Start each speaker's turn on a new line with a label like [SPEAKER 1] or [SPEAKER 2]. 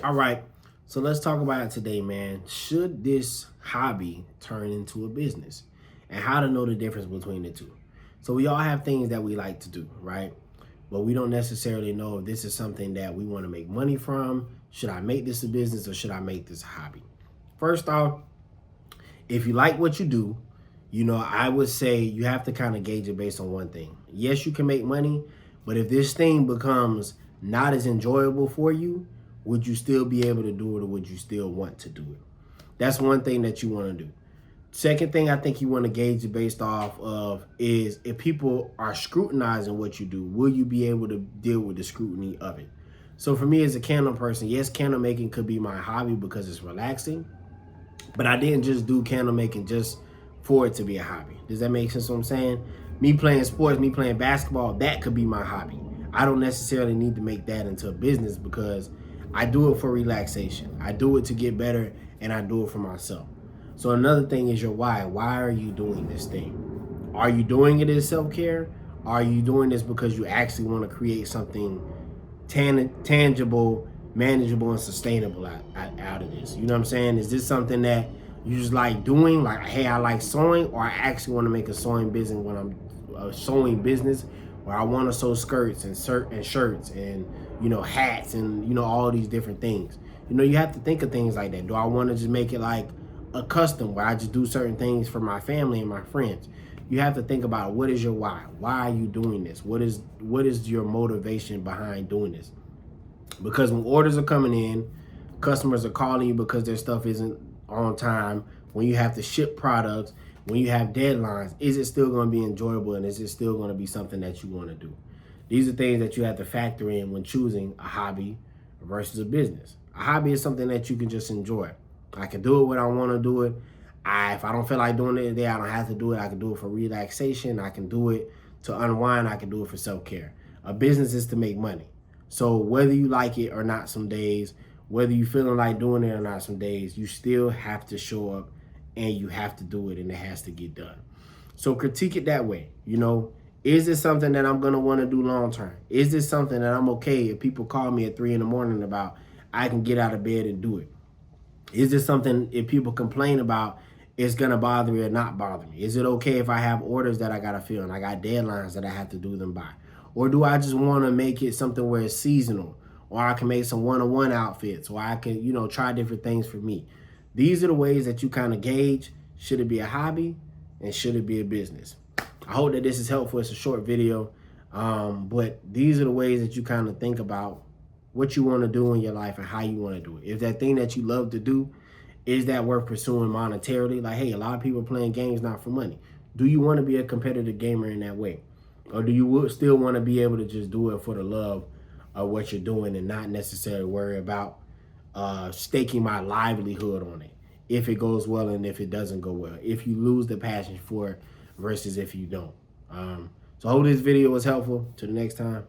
[SPEAKER 1] All right. So let's talk about it today, man. Should this hobby turn into a business? And how to know the difference between the two. So we all have things that we like to do, right? But we don't necessarily know if this is something that we want to make money from. Should I make this a business or should I make this a hobby? First off, if you like what you do, I would say you have to kind of gauge it based on one thing. Yes, you can make money, but if this thing becomes not as enjoyable for you, would you still be able to do it or would you still want to do it? That's one thing that you want to do. Second thing I think you want to gauge it based off of is if people are scrutinizing what you do, will you be able to deal with the scrutiny of it? So for me as a candle person, yes, candle making could be my hobby because it's relaxing. But I didn't just do candle making just for it to be a hobby. Does that make sense what I'm saying? Me playing sports, me playing basketball, that could be my hobby. I don't necessarily need to make that into a business because I do it for relaxation. I do it to get better and I do it for myself. So another thing is your why. Why are you doing this thing? Are you doing it as self-care? Are you doing this because you actually want to create something tangible, manageable, and sustainable out of this? You know what I'm saying? Is this something that you just like doing? Like, hey, I like sewing, or I actually want to make a sewing business when I'm a sewing business where I want to sew skirts and shirts and hats and all these different things. You have to think of things like that. Do I want to just make it like a custom where I just do certain things for my family and my friends? You have to think about what is your why. Why are you doing this? What is your motivation behind doing this? Because when orders are coming in, customers are calling you because their stuff isn't on time. When you have to ship products, when you have deadlines, is it still going to be enjoyable and is it still going to be something that you want to do? These are things that you have to factor in when choosing a hobby versus a business. A hobby is something that you can just enjoy. I can do it when I want to do it. If I don't feel like doing it today, I don't have to do it. I can do it for relaxation. I can do it to unwind. I can do it for self-care. A business is to make money. So whether you like it or not some days, whether you feeling like doing it or not some days, you still have to show up and you have to do it and it has to get done. So critique it that way. Is this something that I'm going to want to do long term? Is this something that I'm okay if people call me at 3 in the morning about, I can get out of bed and do it? Is this something if people complain about, it's going to bother me or not bother me? Is it okay if I have orders that I got to fill and I got deadlines that I have to do them by? Or do I just want to make it something where it's seasonal? Or I can make some one-on-one outfits, or I can, try different things for me. These are the ways that you kind of gauge, should it be a hobby and should it be a business? I hope that this is helpful. It's a short video, but these are the ways that you kind of think about what you want to do in your life and how you want to do it. If that thing that you love to do, is that worth pursuing monetarily? Like, hey, a lot of people are playing games not for money. Do you want to be a competitive gamer in that way? Or do you still want to be able to just do it for the love of what you're doing and not necessarily worry about staking my livelihood on it if it goes well and if it doesn't go well, if you lose the passion for it versus if you don't? So I hope this video was helpful. Till the next time.